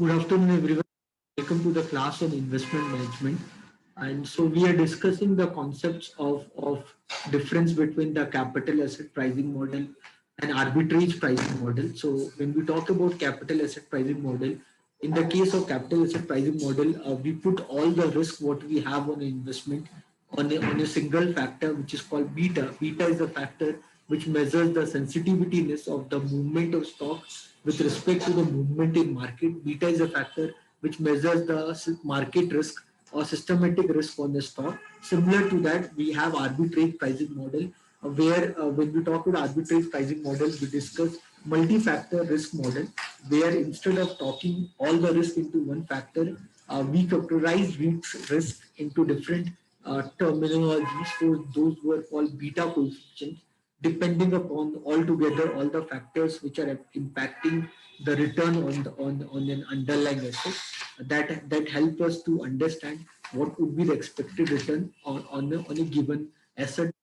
Good afternoon, everyone. Welcome to the class on investment management. And so we are discussing the concepts of difference between the capital asset pricing model and arbitrage pricing model. So when we talk about capital asset pricing model, in the case of capital asset pricing model, we put all the risk what we have on an investment on a single factor, which is called beta. Beta is a factor which measures the sensitiveness of the movement of stock with respect to the movement in market. Beta is a factor which measures the market risk or systematic risk on the stock. Similar to that, we have arbitrage pricing model, where when we talk about arbitrage pricing model, we discuss multi-factor risk model, where instead of talking all the risk into one factor, we categorize risk into different terminologies. So those were called beta coefficients, depending upon altogether all the factors which are impacting the return on an underlying asset, that help us to understand what would be the expected return on a given asset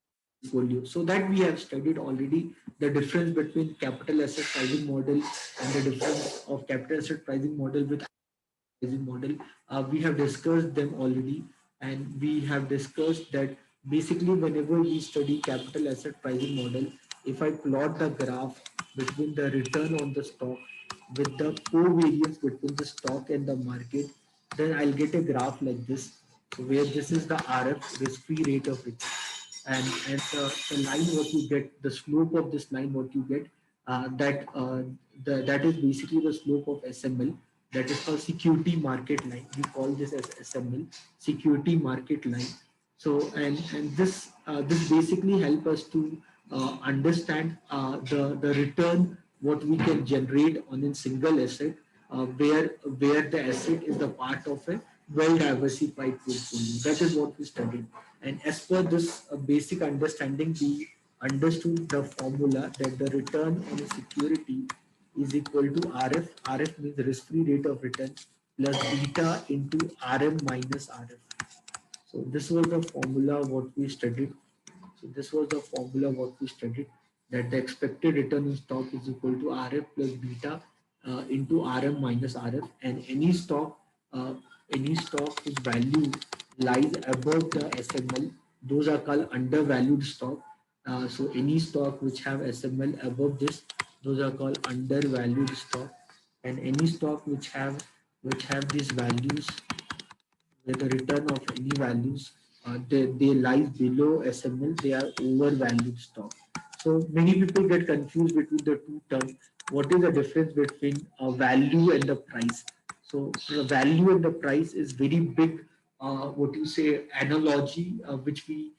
portfolio. So that we have studied already the difference between capital asset pricing model and the difference of capital asset pricing model with pricing model. We have discussed them already, and we have discussed that basically whenever we study capital asset pricing model, if I plot the graph between the return on the stock with the covariance between the stock and the market, then I'll get a graph like this, where this is the RF, risk-free rate of return, and the line what you get, the slope of this line what you get, that is basically the slope of SML, that is called security market line. We call this as SML, security market line. So this basically help us to understand the return what we can generate on a single asset, where the asset is the part of a well diversified portfolio. That is what we studied. And as per this basic understanding, we understood the formula that the return on a security is equal to RF. RF means risk-free rate of return plus beta into RM minus RF. So this was the formula what we studied. So this was the formula what we studied, that the expected return in stock is equal to RF plus beta into RM minus RF, and uh, any stock whose value lies above the SML, those are called undervalued stock. So any stock which have SML above this, those are called undervalued stock, and any stock which have these values where the return of any values, they lie below SML, they are overvalued stock. So many people get confused between the two terms. What is the difference between value and the price? So the value and the price is very big. What you say analogy, which we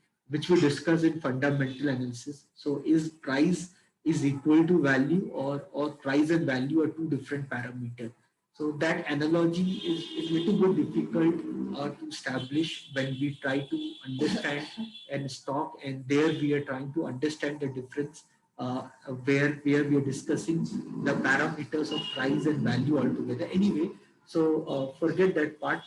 discuss in fundamental analysis. So is price is equal to value, or price and value are two different parameters? So that analogy is little bit difficult to establish when we try to understand and stock, and there we are trying to understand the difference, where we are discussing the parameters of price and value altogether. Anyway, so forget that part.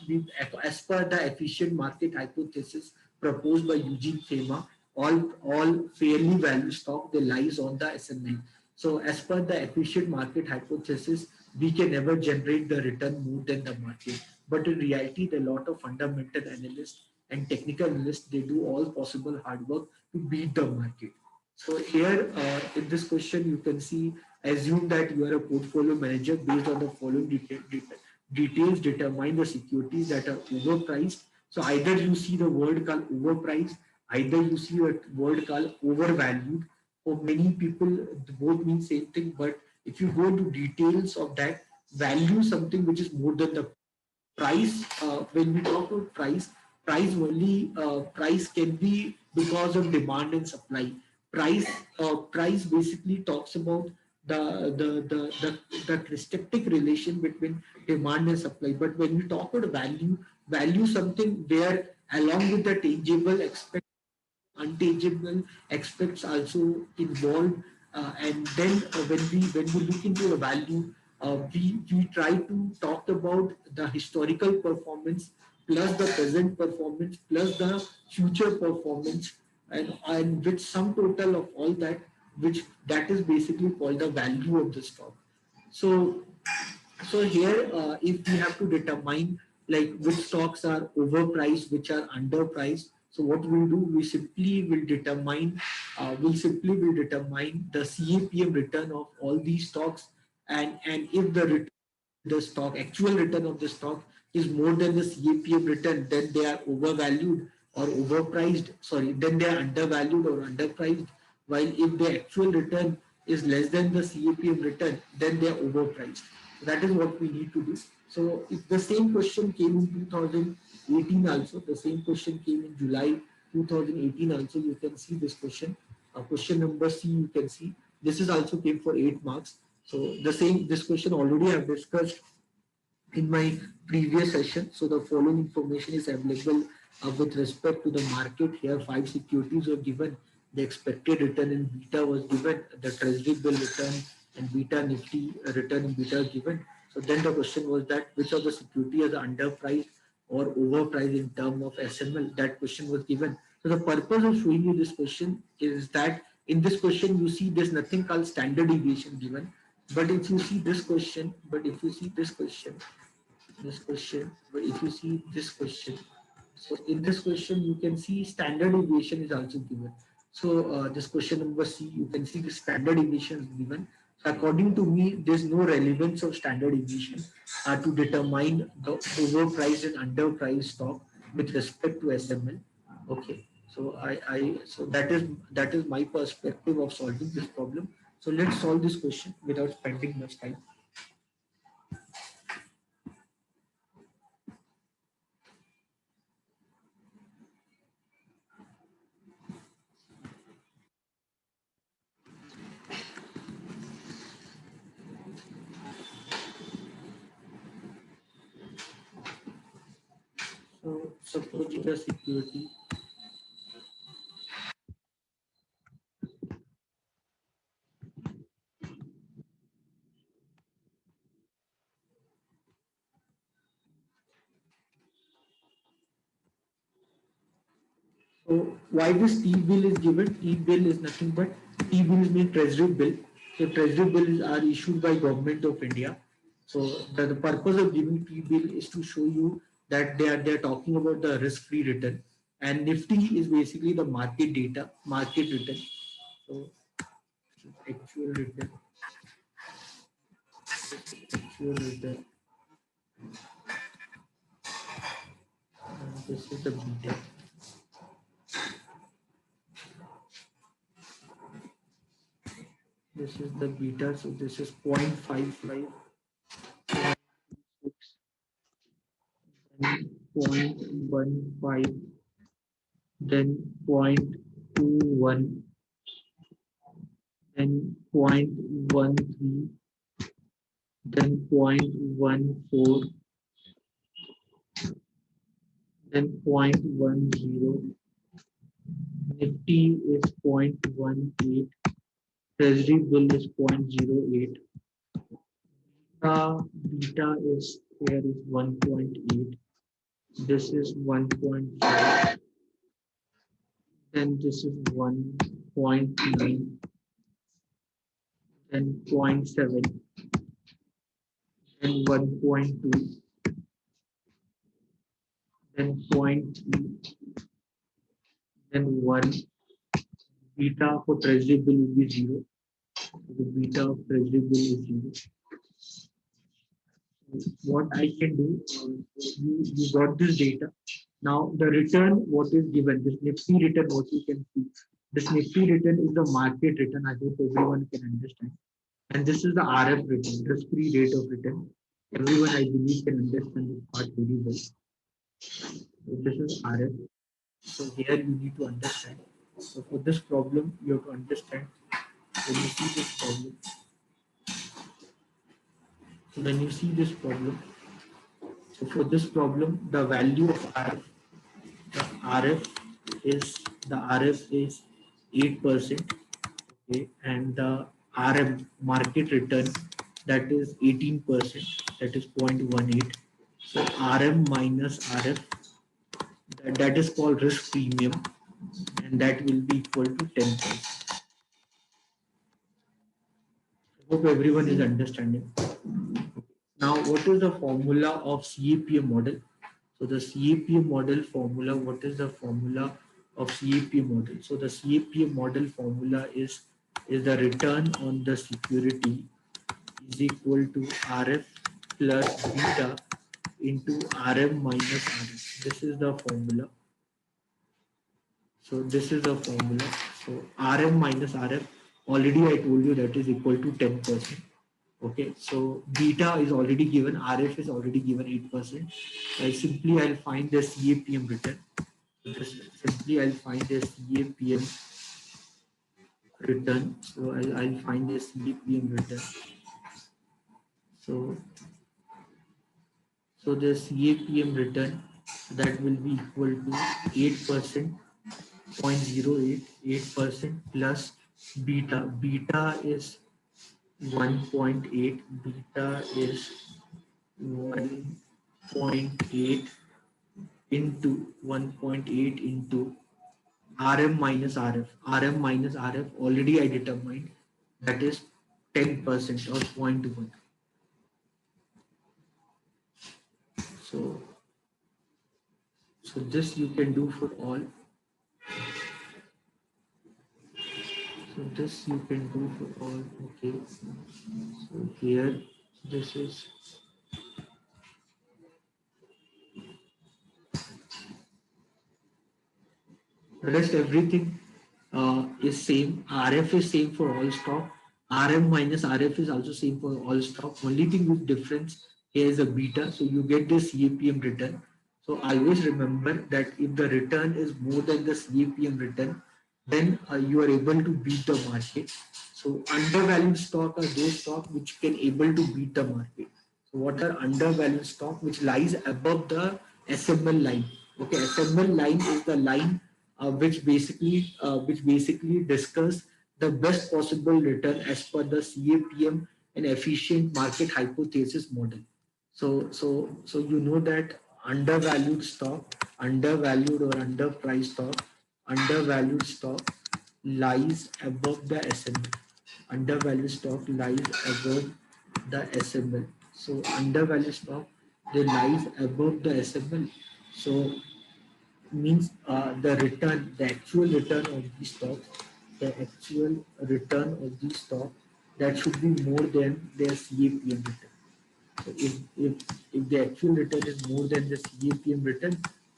As per the efficient market hypothesis proposed by Eugene Thema, all fairly valued stock they lies on the S&P. So as per the efficient market hypothesis, we can never generate the return more than the market. But in reality, there are a lot of fundamental analysts and technical analysts, they do all possible hard work to beat the market. So here in this question, you can see, assume that you are a portfolio manager based on the following details determine the securities that are overpriced. So either you see the word called overpriced, either you see a word called overvalued. For many people, both mean same thing, but if you go into details of that, value something which is more than the price. When we talk about price can be because of demand and supply. Price basically talks about the restrictive relation between demand and supply. But when we talk about value something where along with the tangible aspect, untangible aspects also involved, and then when we look into the value, we try to talk about the historical performance plus the present performance plus the future performance, and with sum total of all that, which that is basically called the value of the stock. So So here, if we have to determine like which stocks are overpriced, which are underpriced, so what we'll do, we'll simply will determine the CAPM return of all these stocks, and if the the stock actual return of the stock is more than the CAPM return, then they are overvalued or overpriced. Sorry, then they are undervalued or underpriced. While if the actual return is less than the CAPM return, then they are overpriced. So that is what we need to do. So if the same question came in 2018 also, the same question came in July 2018 also, you can see this question. Question number C, you can see. This is also came for 8 marks. So the same, this question already I have discussed in my previous session. So the following information is available with respect to the market. Here, 5 securities were given. The expected return in beta was given. The treasury bill return and beta nifty return in beta was given. So then the question was that which of the security are underpriced or overpriced in term of SML. That question was given. So the purpose of showing you this question is that in this question you see there's nothing called standard deviation given. But if you see this question, but if you see this question, so in this question you can see standard deviation is also given. So this question number C, you can see the standard deviation is given. So according to me, there's no relevance of standard deviation to determine the overpriced and underpriced stock with respect to SML. Okay, so so that is my perspective of solving this problem. So let's solve this question without spending much time. So suppose the security. So why this T bill is given? T bill is nothing but T bill means treasury bill. So treasury bills are issued by government of India. So the purpose of giving T bill is to show you that they are talking about the risk-free return. And Nifty is basically the market data, market return. So actual return, actual return. And this is the beta. This is the beta. So this is 0.55, 0.15, then 0.21, then 0.13, then 0.14, then 0.10. Nifty is 0.18. Treasury bill is 0.08. Beta is here is 1.8. This is 1.5. Then this is 1.9. Then 0.7. Then 1.2. Then 0.3. Then 1. Beta for treasury bill will be 0. The beta of treasury bill is 0. What I can do, you got this data. Now the return, what is given, this Nifty return, what you can see. This Nifty return is the market return. I hope everyone can understand. And this is the RF return, risk-free rate of return. Everyone, I believe, can understand this part very well. So this is RF. So here you need to understand. So for this problem, you have to understand when you see this problem. So when you see this problem, so for this problem, the value of RF, the RF is 8%, okay, and the RM market return, that is 18%, that is 0.18. So RM minus RF, that is called risk premium, and that will be equal to 10%. I hope everyone is understanding. Now, what is the formula of CAPM model? So the CAPM model formula, what is the formula of CAPM model? So the CAPM model formula is the return on the security is equal to RF plus beta into RM minus RF. This is the formula. So this is the formula. So RM minus RF, already I told you that is equal to 10%. Okay, so beta is already given, RF is already given 8%. I'll find the CAPM return. I'll find the CAPM return. So I'll find the CAPM return. So the CAPM return, that will be equal to 8%, 0.08% plus beta. Beta is 1.8. Beta is 1.8 into 1.8 into RM minus RF. RM minus RF already I determined, that is 10% or 0.1. So this you can do for all. So this you can do for all. Okay. So here this is the rest, everything is same. RF is same for all stock. RM minus RF is also same for all stock. Only thing with difference here is a beta. So you get the CAPM return. So always remember that if the return is more than the CAPM return, then you are able to beat the market. So undervalued stock are those stock which can able to beat the market. So what are undervalued stock? Which lies above the SML line. Okay, SML line is the line which basically discuss the best possible return as per the CAPM and efficient market hypothesis model. So you know that undervalued or undervalued stock lies above the SML. Undervalued stock lies above the SML. So undervalued stock, they lies above the SML. So means the actual return of the stock, that should be more than their CAPM return. So if the actual return is more than the CAPM return,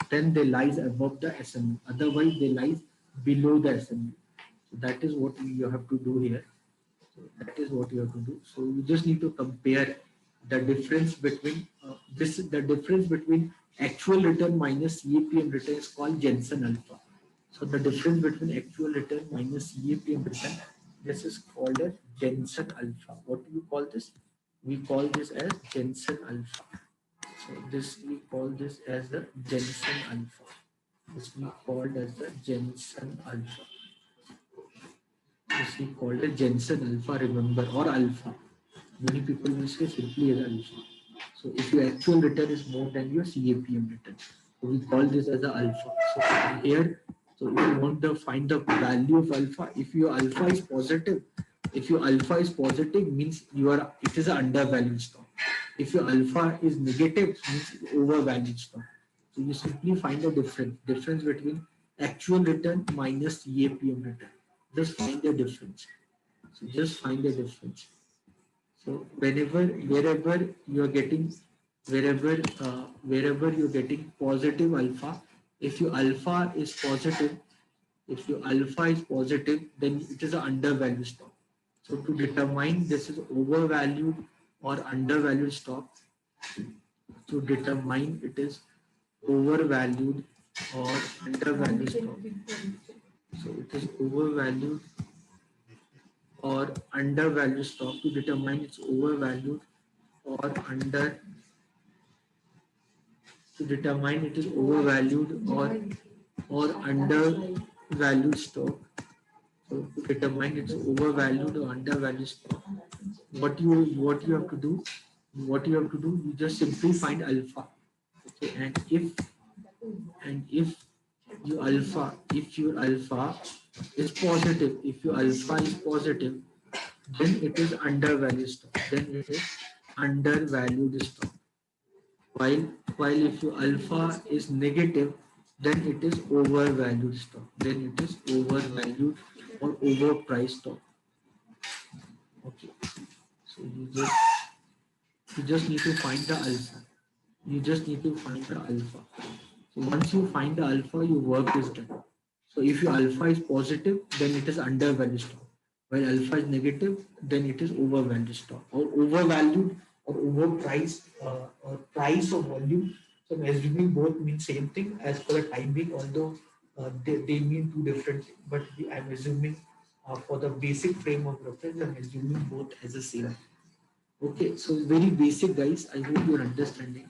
then they lies above the SME. Otherwise, they lies below the SME. So that is what you have to do here. So that is what you have to do. So you just need to compare the difference between the difference between actual return minus CAPM return is called Jensen alpha. So the difference between actual return minus CAPM return, this is called as Jensen alpha. What do you call this? We call this as Jensen alpha. So this we call this as the Jensen alpha. This we called as the Jensen alpha. This we called a Jensen alpha, remember, or alpha. Many people will say simply as alpha. So if your actual return is more than your CAPM return, so we call this as the alpha. So here, so if you want to find the value of alpha, if your alpha is positive, means it is an undervalued stock. If your alpha is negative, means overvalued stock. So you simply find the difference between actual return minus CAPM return. Just find the difference. So just find the difference. So wherever you're getting positive alpha, if your alpha is positive, then it is an undervalued stock. So to determine this is overvalued or undervalued stock, to determine it is overvalued or undervalued stock. So it is overvalued or undervalued stock. To determine its overvalued or under, to determine it is overvalued or undervalued stock. So to determine its overvalued or undervalued stock, what you have to do, you just simply find alpha. Okay, and if your alpha is positive, then it is undervalued stock. undervalued stock. While if your alpha is negative, then it is overvalued stock. Then it is overvalued or overpriced stock. Okay. So you just need to find the alpha. You just need to find the alpha. So once you find the alpha, your work is done. So if your alpha is positive, then it is undervalued stock. While alpha is negative, then it is overvalued stock or overvalued or overpriced or price or volume. So I'm assuming both mean same thing as per the time being, although they mean two different things. But I'm assuming for the basic frame of reference, I'm assuming both as the same. Okay, so very basic, guys. I hope you're understanding.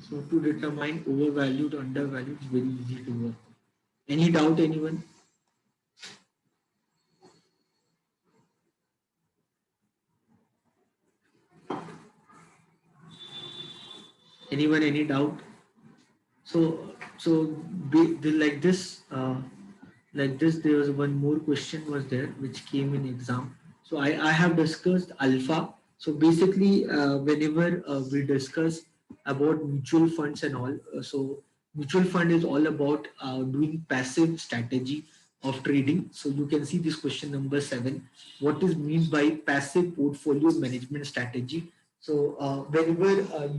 So to determine overvalued, undervalued is very easy to work. Any doubt, anyone? Anyone, any doubt? So like this, there was one more question was there which came in exam. So I have discussed alpha. So basically, whenever we discuss about mutual funds and all, so mutual fund is all about doing passive strategy of trading. So you can see this question number 7. What is meant by passive portfolio management strategy? So whenever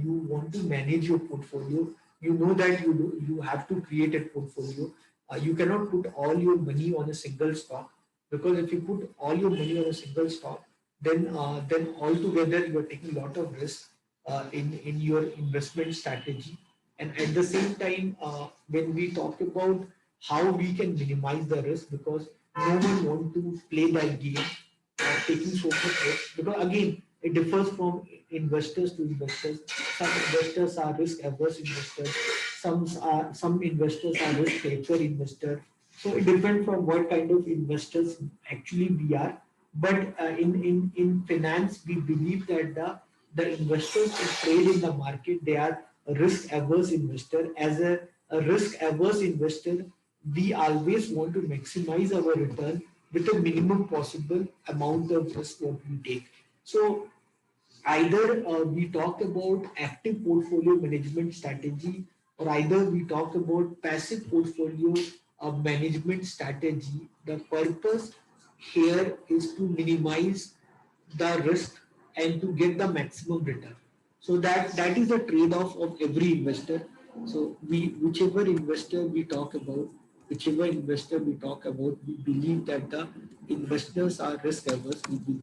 you want to manage your portfolio, you know that you have to create a portfolio. You cannot put all your money on a single stock, because if you put all your money on a single stock, then altogether you are taking a lot of risk in your investment strategy. And at the same time, when we talk about how we can minimize the risk, because no one want to play that game taking so much risk, because again it differs from investors to investors. Some investors are risk averse investors, some investors are risk taker investor. So it depends from what kind of investors actually we are. But in finance, we believe that the investors who trade in the market, they are a risk averse investor. As a risk averse investor, we always want to maximize our return with a minimum possible amount of risk what we take. So either we talk about active portfolio management strategy, or either we talk about passive portfolio management strategy. The purpose here is to minimize the risk and to get the maximum return. So that is the trade-off of every investor. So whichever investor we talk about, we believe that the investors are risk averse. We believe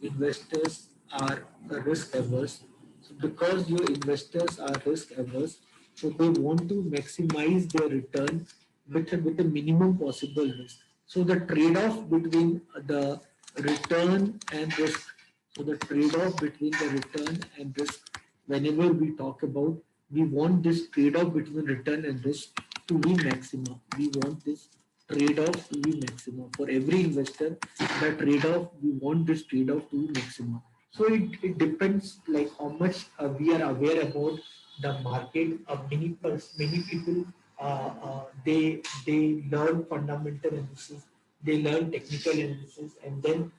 investors are risk averse. So because your investors are risk averse, so they want to maximize their return with the minimum possible risk. So the trade-off between the return and risk. So the trade-off between the return and risk, whenever we talk about, we want this trade-off between return and risk to be maximum. We want this trade-off to be maximum. For every investor, the trade-off, we want this trade-off to be maximum. So it depends like how much we are aware about the market. Many people they learn fundamental analysis, they learn technical analysis, and then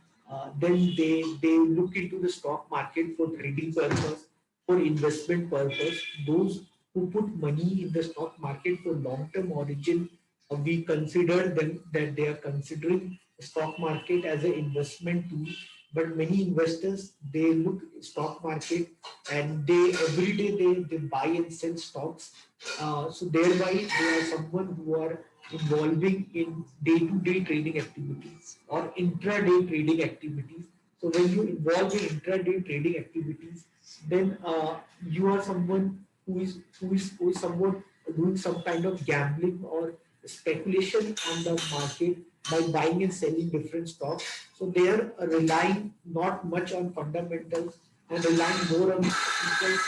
they look into the stock market for trading purpose, for investment purpose. Those who put money in the stock market for long-term origin, we consider them that they are considering stock market as an investment tool. But many investors, they look stock market and they every day they buy and sell stocks. So thereby they are someone who are involving in day-to-day trading activities or intraday trading activities. So when you involve in intraday trading activities, then you are someone who is someone doing some kind of gambling or speculation on the market by buying and selling different stocks. So they are relying not much on fundamentals and relying more on technicals,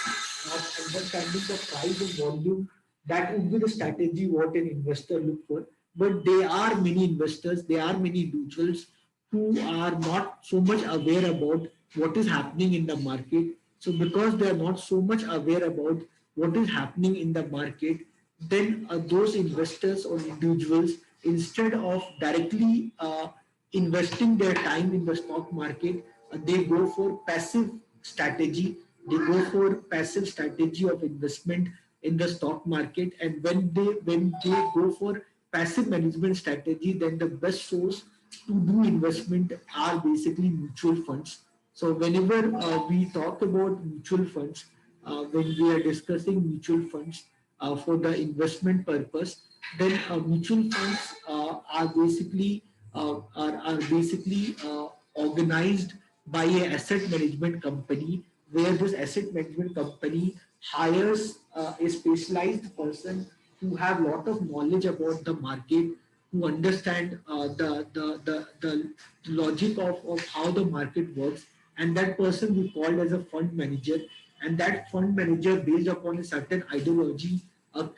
not understanding the price and volume. That would be the strategy what an investor look for. But there are many investors, there are many individuals who are not so much aware about what is happening in the market. So because they are not so much aware about what is happening in the market, then those investors or individuals, instead of directly investing their time in the stock market, they go for passive strategy. They go for passive strategy of investment in the stock market. And when they go for passive management strategy, then the best source to do investment are basically mutual funds. So whenever we talk about mutual funds, when we are discussing mutual funds for the investment purpose, then mutual funds are basically organized by a asset management company, where this asset management company hires a specialized person who have lot of knowledge about the market, who understand the logic of how the market works, and that person we called as a fund manager. And that fund manager, based upon a certain ideology,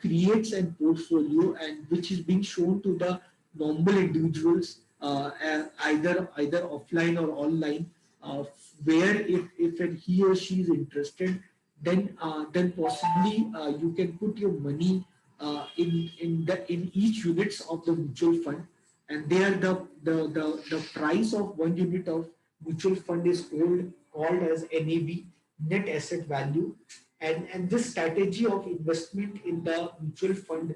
creates a portfolio, and which is being shown to the normal individuals, either offline or online, where if he or she is interested, then possibly you can put your money in each units of the mutual fund. And there the price of one unit of mutual fund is called as NAV, net asset value. And this strategy of investment in the mutual fund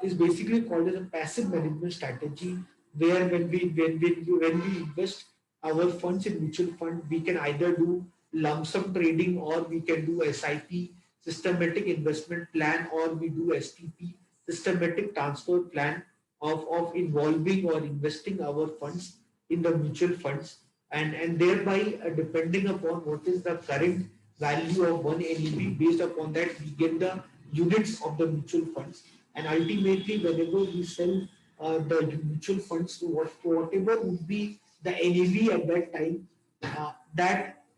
is basically called as a passive management strategy, where when we invest our funds in mutual fund, we can either do lump sum trading, or we can do SIP, systematic investment plan, or we do STP, systematic transfer plan, of involving or investing our funds in the mutual funds. And thereby, depending upon what is the current value of one NEV, based upon that we get the units of the mutual funds. And ultimately, whenever we sell the mutual funds to whatever would be the NAV at that time,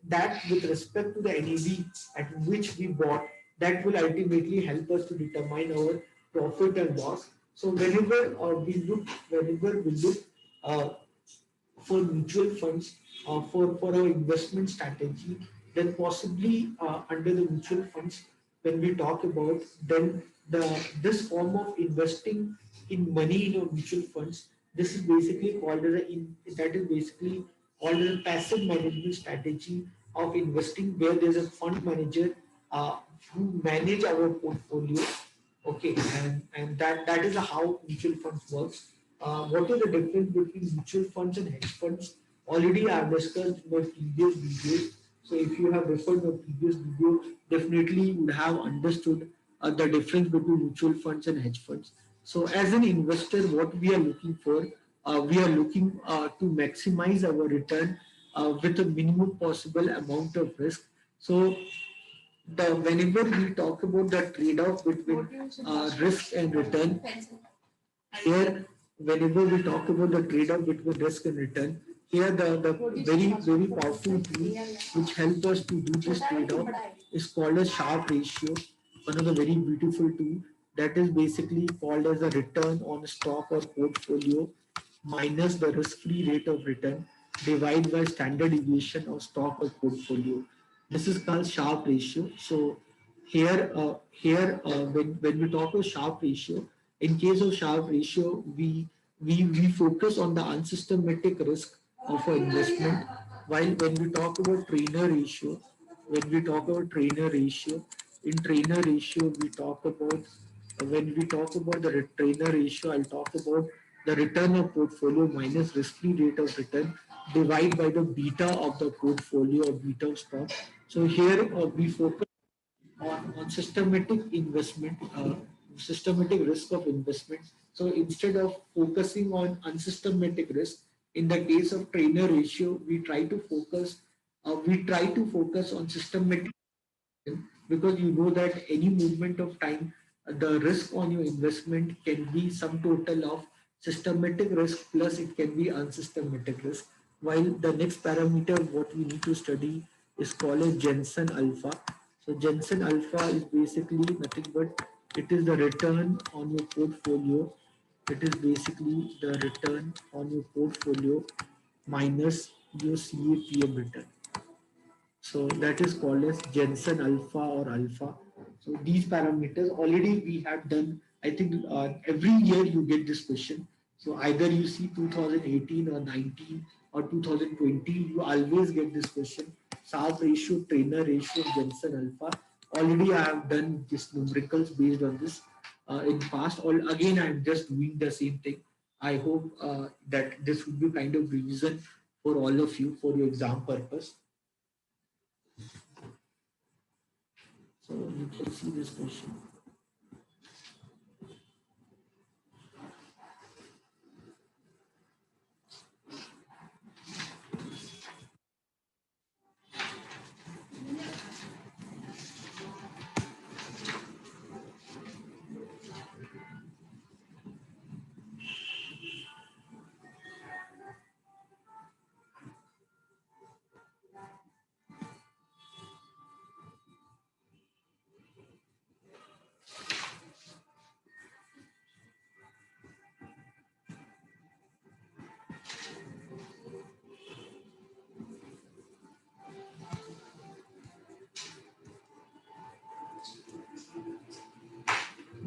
that with respect to the NAV at which we bought, that will ultimately help us to determine our profit and loss. So whenever we look uh, for mutual funds, for our investment strategy, then possibly under the mutual funds, when we talk about, then this form of investing in money in our mutual funds, this is basically called as that is basically called as a passive management strategy of investing, where there's a fund manager uh, who manage our portfolio. Okay, and that is how mutual funds works. What is the difference between mutual funds and hedge funds? Already I have discussed in my previous videos. So if you have referred my previous video, definitely you would have understood the difference between mutual funds and hedge funds. So as an investor, what we are looking for, we are looking to maximize our return with a minimum possible amount of risk. So whenever we talk about the trade-off between risk and return, here whenever we talk about the trade-off between risk and return, here the very powerful tool which help us to do this trade-off is called a Sharpe ratio, one of the very beautiful tool, that is basically called as a return on stock or portfolio minus the risk-free rate of return divided by standard deviation of stock or portfolio. This is called Sharpe ratio. So when we talk about Sharpe ratio, in case of Sharpe ratio, we focus on the unsystematic risk of our investment. While when we talk about trainer ratio, when we talk about trainer ratio, in trainer ratio we talk about when we talk about the trainer ratio, I'll talk about the return of portfolio minus risk-free rate of return divided by the beta of the portfolio or beta of stock. So here we focus on systematic investment, systematic risk of investment. So instead of focusing on unsystematic risk, in the case of trainer ratio, we try to focus on systematic, because you know that any movement of time, the risk on your investment can be some total of systematic risk plus it can be unsystematic risk. While the next parameter what we need to study is called as Jensen alpha. So Jensen alpha is basically nothing but it is the return on your portfolio. It is basically the return on your portfolio minus your CAPM return. So that is called as Jensen alpha or alpha. So these parameters already we have done. I think every year you get this question. So either you see 2018 or 19 or 2020, you always get this question. Sharp ratio, trainer ratio, Jensen alpha. Already I have done this numericals based on this in past. All again I am just doing the same thing. I hope that this would be kind of revision for all of you for your exam purpose. So you can see this question.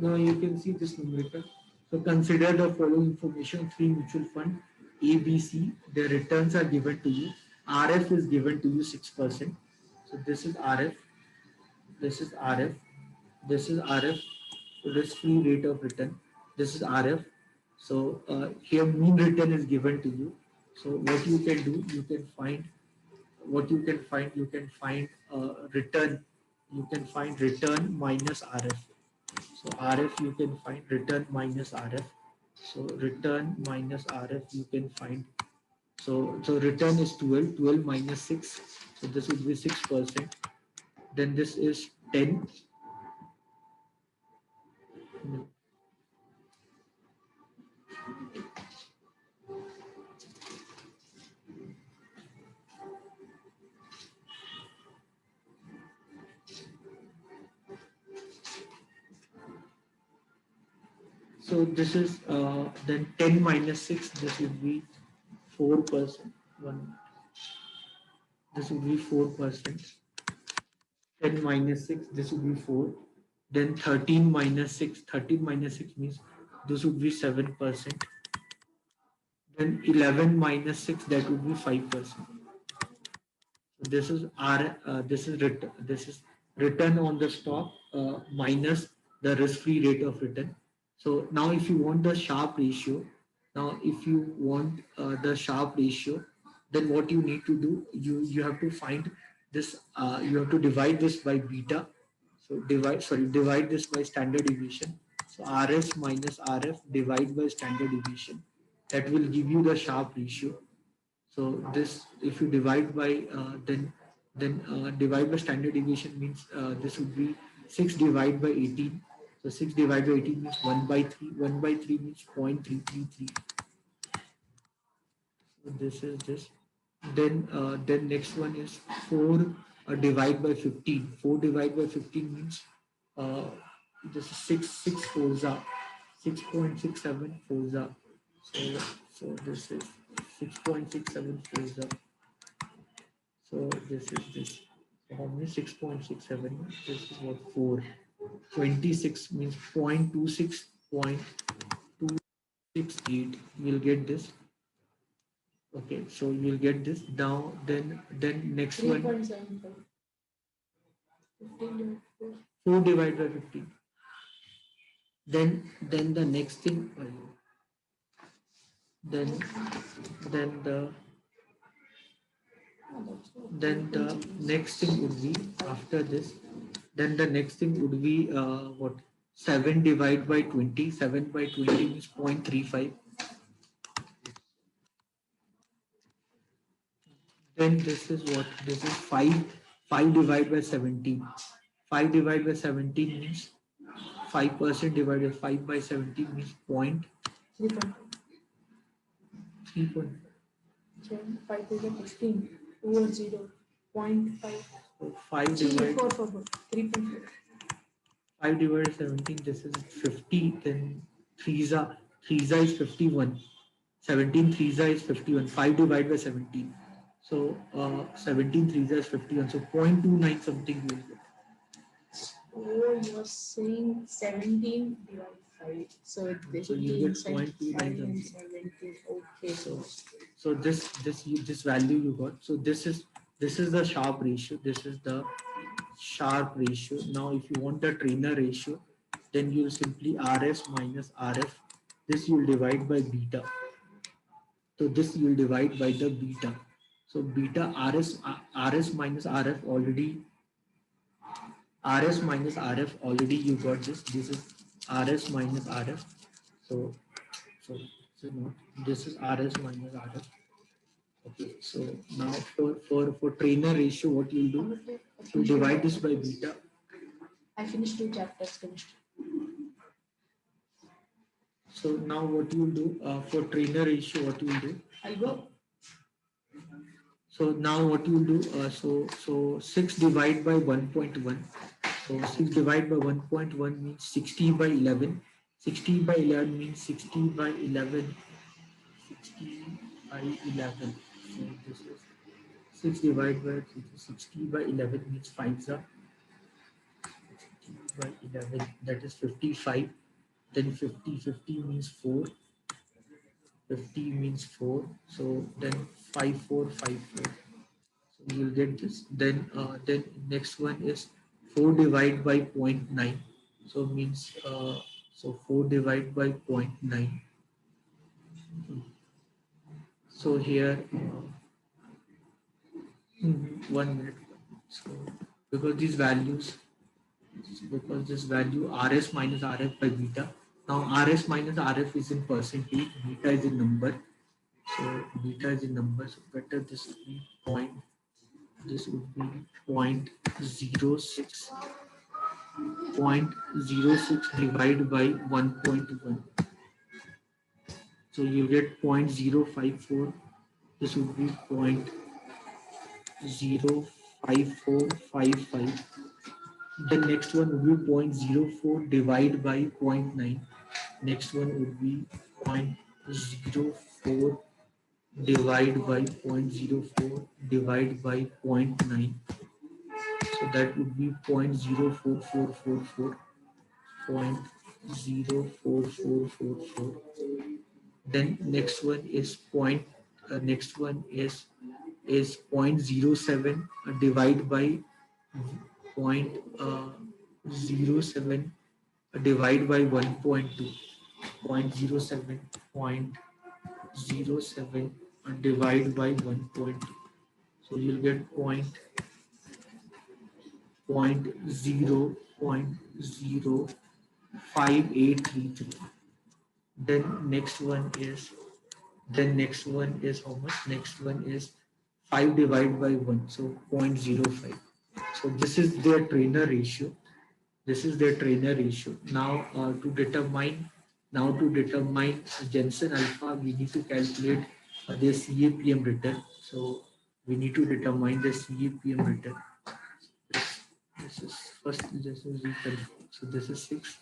Now you can see this numerator. So consider the following information: three mutual fund A, B, C. Their returns are given to you. RF is given to you 6%. So this is RF. This is RF. This is RF. Risk-free rate of return. This is RF. So here mean return is given to you. So what you can do, you can find you can find return. You can find return minus RF. So RF you can find return minus RF. So return minus RF you can find. So return is 12. 12 minus 6. So this would be 6%. Then this is 10. So this is then 10 minus 6. This would be 4%. One. This would be 4%. 10 minus 6. This would be 4. Then 13 minus 6. 13 minus 6 means this would be 7%. Then 11 minus 6, that would be 5%. So this is this is return on the stock minus the risk-free rate of return. So now if you want the Sharpe ratio, the Sharpe ratio, then what you need to do, you have to find this, you have to divide this by beta. So divide this by standard deviation. So RS minus RF divide by standard deviation. That will give you the Sharpe ratio. So this, if you divide by divide by standard deviation means this would be 6 divided by 18. So 6 divided by 18 means 1 by 3. 1 by 3 means 0.333. So this is this. Then next one is 4 divided by 15. 4 divided by 15 means this is 6 fours are 6.67 fours are. So this is 6.67 fours are. So this is this. So how many? 6.67. This is what 4. 26 means 0.26.268. We'll get this. Okay, so you'll get this now. Then next one. 4 divided by 15. Then the next thing. Then the next thing would be after this. Then the next thing would be what? 7 divided by 20. 7 by 20 means 0.35. Then this is what? This is 5. 5 divided by 17. 5 divided by 17 means 5% divided 5 by 17 means 3.3. 5 is 16. 2 or 0. 0.5. So 5 divided 3.4. 5 divided 17. This is 50. Then 3 is 51. 17 threes is 51. 5 divided by 17. So 17 threes is 51. So 0.29 something you will get. Oh, you're saying 17 divided 5. So they So should you be get inside 5 0.29 and something. 17. Okay. So this value you got. So this is the Sharpe ratio. This is the Sharpe ratio. Now if you want the trainer ratio, then you'll simply RS minus RF. This you'll divide by beta. So this you'll divide by the beta. So beta RS minus RF already, RS minus RF already you got this. This is RS minus RF. So so no, this is RS minus RF. Okay, so now for trainer ratio, what you'll do, you divide this by beta. I finished 2 chapters. Finished. So now what you'll do for trainer ratio, what you'll do. I'll go. So now what you'll do, so 6 divided by 1.1. So 6 divided by 1.1 means 60 by 11. 60 by 11 means 60 by 11. 60 by 11. So this is 6 divided by 60 by 11 means 5 are 60 by 11, that is 55. Then 50 means 4. 50 means 4. So then 5454. So you'll get this. Then next one is 4 divided by zero point 0.9. So means so 4 divided by zero point 0.9. So here 1 minute. So because these values, because this value RS minus RF by beta. Now RS minus RF is in percentage, beta is in number. So beta is in number. So better this would be point. This would be 0.06. 0.06 divided by 1.1. So you get 0.054. This would be 0.05455. The next one would be 0.04 divided by zero point 0.9. Next one would be 0.04 divided by 0.04 divided by zero point 0.9. So that would be 0.04444. 0.04444. Then next one is next one is 0.07 divided by 0.07 divide by 1.2. 0.07 0.07 divide by 1.2. So you'll get point zero 0.5833. Then next one is how much? Next one is 5 divided by 1, so 0.05. So this is their trainer ratio. This is their trainer ratio. Now to determine Jensen alpha, we need to calculate their CAPM return. So we need to determine the CAPM return. This is first. This is reconfirm. So this is 6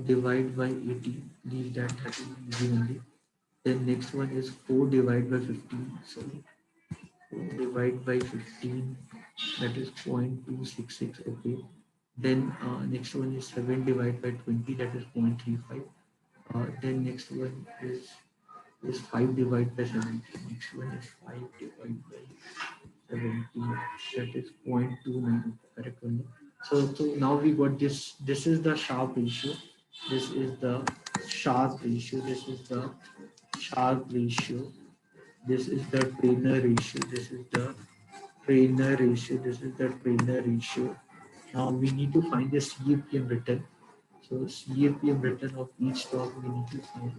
divide by 18. Leave that is easy only. Then next one is 4 divided by 15. So 4 divided by 15, that is 0.266. Okay. Then next one is 7 divided by 20, that is 0.35. Then next one is 5 divided by 17. Next one is 5 divided by 17, that is 0.29. Correct only. So now we got this. This is the Sharpe ratio. This is the Sharpe ratio. This is the Sharpe ratio. This is the trainer ratio. This is the trainer ratio. This is the trainer ratio. Now we need to find the CAPM return. So CAPM return of each stock we need to find.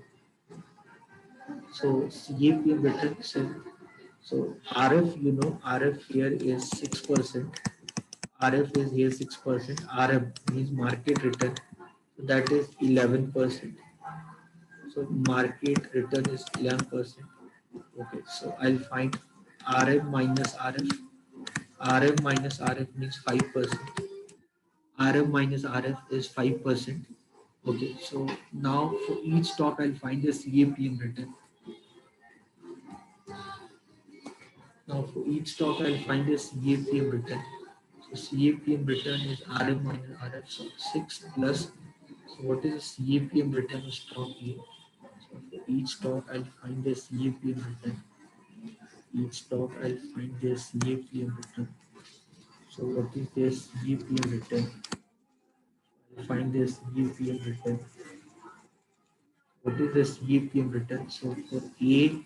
So CAPM return. So RF, RF here is 6%. RF is here 6%. RM means market return. So that is 11%. So market return is 11%. Okay, so I'll find RM minus RF. RM minus RF means 5%. RM minus RF is 5%. Okay, so now for each stock I'll find the CAPM return. Now for each stock, I'll find the CAPM return. So CAPM return is RM minus RF. So 6 plus. So what is the CAPM return of stock A? So for each stock, I'll find the CAPM return. Each stock, I'll find the CAPM return. So what is this CAPM return? I'll find this CAPM return. What is the CAPM return? So for A,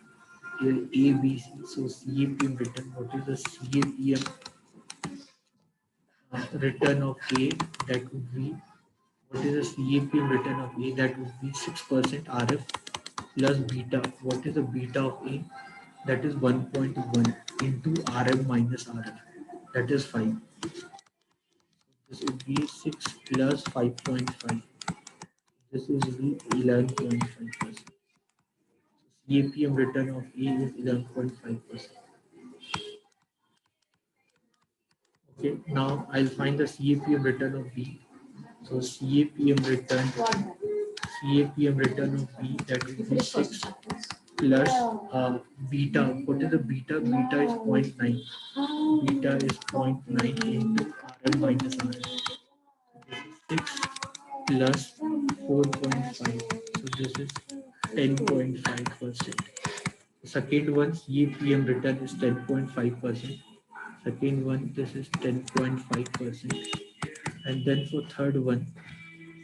B, C, so CAPM return. What is the CAPM return of A? That would be, what is the CAPM return of A? That would be 6% RF plus beta. What is the beta of A? That is 1.1 into RM minus RF. That is 5. This would be 6 plus 5.5. This is the 11.5%. CAPM return of A is 11.5%. Okay, now I'll find the CAPM return of B. So CAPM return of B, that will be 6 plus beta. What is the beta? Beta is 0.9. Beta is 0.9 into RM minus RM. This is 6 plus 4.5. So this is 10.5%. Second one, CAPM return is 10.5%. Second one, this is 10.5%. And then for third one,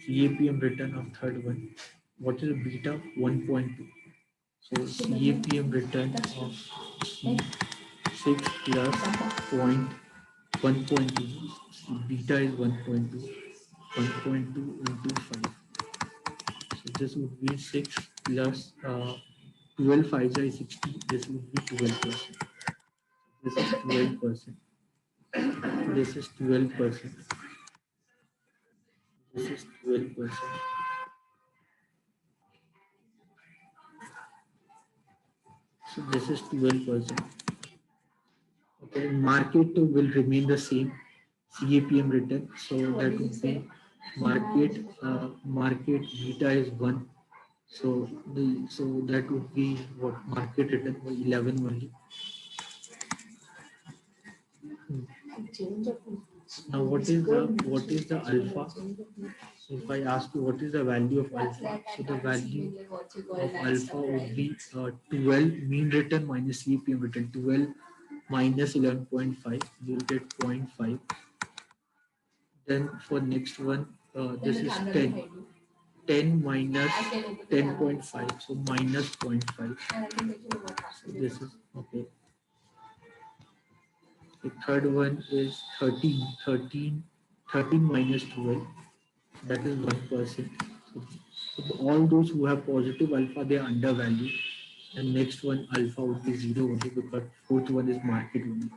CAPM return of third one, what is the beta? 1.2. So CAPM return of C 6 plus point 1.2. Beta is 1.2. 1.2 into 5. So this would be 6 plus 12 5 is 60. This would be 12%. This is 12%. This is 12%. This is 12%. So this is 12%. Okay, market will remain the same. CAPM return. So that would be market beta is 1. So that would be what market return was 11 only. Now what is the alpha? So if I ask you what is the value of alpha, so the value of alpha would be 12 mean return minus CPM return. 12 minus 11.5, you will get 0.5. Then for next one, this is 10. 10 minus 10.5, so minus 0.5. So this is okay. The third one is 13. 13 minus 12, that is 1%. So all those who have positive alpha, they are undervalued. And next one, alpha would be 0 only, because fourth one is market only.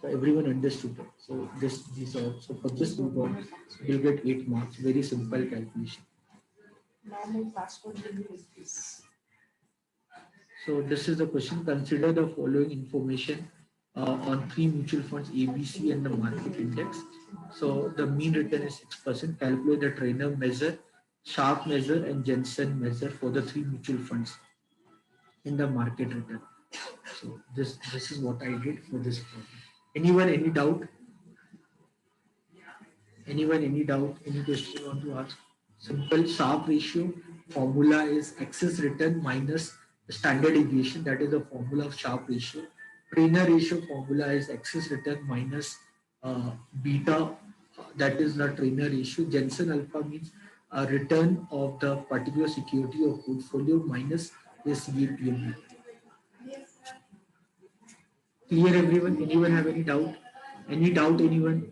So everyone understood that. So these are, so for this you will get 8 marks. Very simple calculation. Now my passport will be like this. So this is the question. Consider the following information on 3 mutual funds, ABC and the market index. So the mean return is 6%. Calculate the trainer measure, Sharp measure, and Jensen measure for the 3 mutual funds in the market return. So this is what I did for this problem. Anyone any doubt? Anyone any doubt? Any question you want to ask? Simple Sharp ratio formula is excess return minus standard deviation. That is the formula of Sharp ratio. Trainer ratio formula is excess return minus beta. That is the trainer ratio. Jensen alpha means return of the particular security or portfolio minus the CAPM. Clear everyone? Anyone have any doubt? Any doubt anyone?